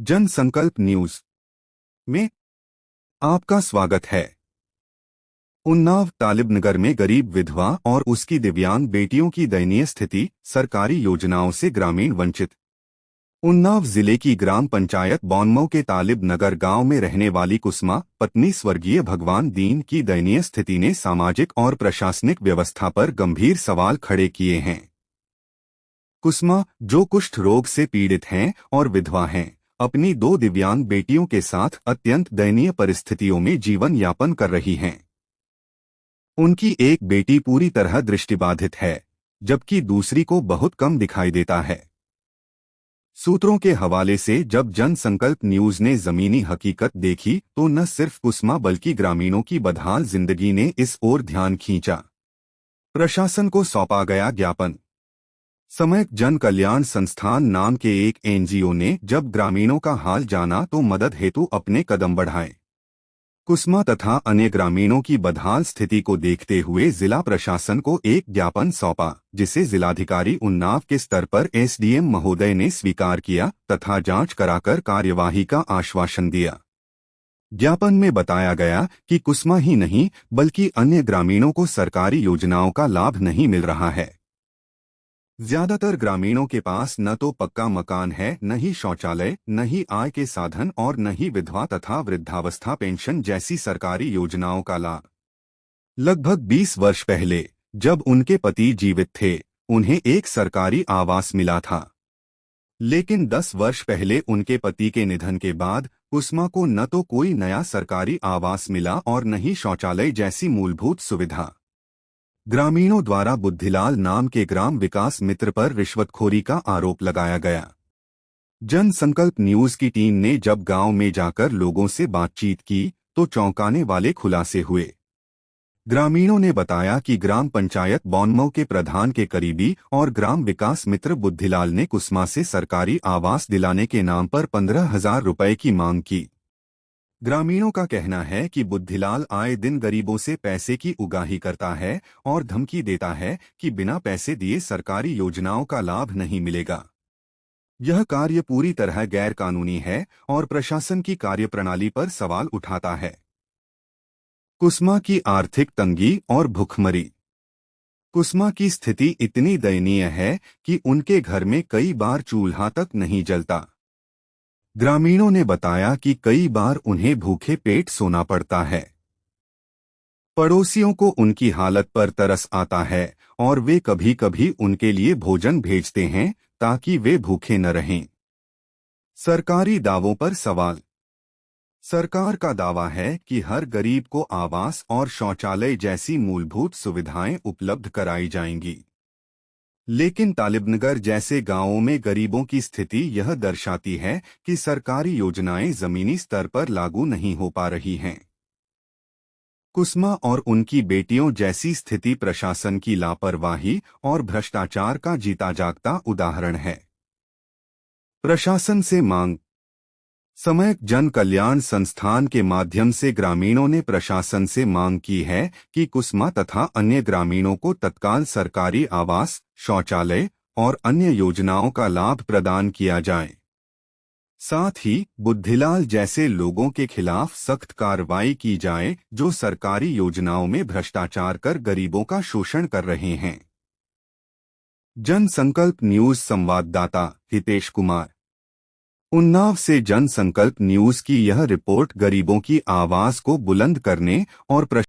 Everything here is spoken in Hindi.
जन संकल्प न्यूज में आपका स्वागत है। उन्नाव तालिबनगर में गरीब विधवा और उसकी दिव्यांग बेटियों की दयनीय स्थिति, सरकारी योजनाओं से ग्रामीण वंचित। उन्नाव जिले की ग्राम पंचायत बौनमऊ के तालिबनगर गांव में रहने वाली कुसमा, पत्नी स्वर्गीय भगवान दीन की दयनीय स्थिति ने सामाजिक और प्रशासनिक व्यवस्था पर गंभीर सवाल खड़े किए हैं। कुसमा, जो कुष्ठ रोग से पीड़ित हैं और विधवा हैं, अपनी दो दिव्यांग बेटियों के साथ अत्यंत दयनीय परिस्थितियों में जीवन यापन कर रही हैं। उनकी एक बेटी पूरी तरह दृष्टिबाधित है, जबकि दूसरी को बहुत कम दिखाई देता है। सूत्रों के हवाले से जब जन संकल्प न्यूज ने जमीनी हकीकत देखी तो न सिर्फ कुसमा बल्कि ग्रामीणों की बदहाल जिंदगी ने इस ओर ध्यान खींचा। प्रशासन को सौंपा गया ज्ञापन। समयक जन कल्याण संस्थान नाम के एक एनजीओ ने जब ग्रामीणों का हाल जाना तो मदद हेतु अपने कदम बढ़ाए। कुसमा तथा अन्य ग्रामीणों की बदहाल स्थिति को देखते हुए जिला प्रशासन को एक ज्ञापन सौंपा, जिसे जिलाधिकारी उन्नाव के स्तर पर एसडीएम महोदय ने स्वीकार किया तथा जांच कराकर कार्यवाही का आश्वासन दिया। ज्ञापन में बताया गया कि कुसमा ही नहीं बल्कि अन्य ग्रामीणों को सरकारी योजनाओं का लाभ नहीं मिल रहा है। ज्यादातर ग्रामीणों के पास न तो पक्का मकान है, न ही शौचालय, न ही आय के साधन और न ही विधवा तथा वृद्धावस्था पेंशन जैसी सरकारी योजनाओं का लाभ। लगभग 20 वर्ष पहले, जब उनके पति जीवित थे, उन्हें एक सरकारी आवास मिला था। लेकिन 10 वर्ष पहले उनके पति के निधन के बाद कुसमा को न तो कोई नया सरकारी आवास मिला और न ही शौचालय जैसी मूलभूत सुविधा। ग्रामीणों द्वारा बुद्धिलाल नाम के ग्राम विकास मित्र पर रिश्वतखोरी का आरोप लगाया गया। जन संकल्प न्यूज की टीम ने जब गांव में जाकर लोगों से बातचीत की तो चौंकाने वाले खुलासे हुए। ग्रामीणों ने बताया कि ग्राम पंचायत बौनमऊ के प्रधान के करीबी और ग्राम विकास मित्र बुद्धिलाल ने कुसमा से सरकारी आवास दिलाने के नाम पर 15,000 रुपए की मांग की। ग्रामीणों का कहना है कि बुद्धिलाल आए दिन गरीबों से पैसे की उगाही करता है और धमकी देता है कि बिना पैसे दिए सरकारी योजनाओं का लाभ नहीं मिलेगा। यह कार्य पूरी तरह गैर कानूनी है और प्रशासन की कार्यप्रणाली पर सवाल उठाता है। कुसमा की आर्थिक तंगी और भुखमरी। कुसमा की स्थिति इतनी दयनीय है कि उनके घर में कई बार चूल्हा तक नहीं जलता। ग्रामीणों ने बताया कि कई बार उन्हें भूखे पेट सोना पड़ता है। पड़ोसियों को उनकी हालत पर तरस आता है और वे कभी कभी उनके लिए भोजन भेजते हैं ताकि वे भूखे न रहें। सरकारी दावों पर सवाल। सरकार का दावा है कि हर गरीब को आवास और शौचालय जैसी मूलभूत सुविधाएं उपलब्ध कराई जाएंगी। लेकिन तालिबनगर जैसे गांवों में गरीबों की स्थिति यह दर्शाती है कि सरकारी योजनाएं जमीनी स्तर पर लागू नहीं हो पा रही हैं। कुसमा और उनकी बेटियों जैसी स्थिति प्रशासन की लापरवाही और भ्रष्टाचार का जीता जागता उदाहरण है। प्रशासन से मांग। समयक जन कल्याण संस्थान के माध्यम से ग्रामीणों ने प्रशासन से मांग की है कि कुसमा तथा अन्य ग्रामीणों को तत्काल सरकारी आवास, शौचालय और अन्य योजनाओं का लाभ प्रदान किया जाए। साथ ही बुद्धिलाल जैसे लोगों के खिलाफ सख्त कार्रवाई की जाए जो सरकारी योजनाओं में भ्रष्टाचार कर गरीबों का शोषण कर रहे हैं। जन संकल्प न्यूज संवाददाता हितेश कुमार, उन्नाव से जन संकल्प न्यूज की यह रिपोर्ट गरीबों की आवाज को बुलंद करने और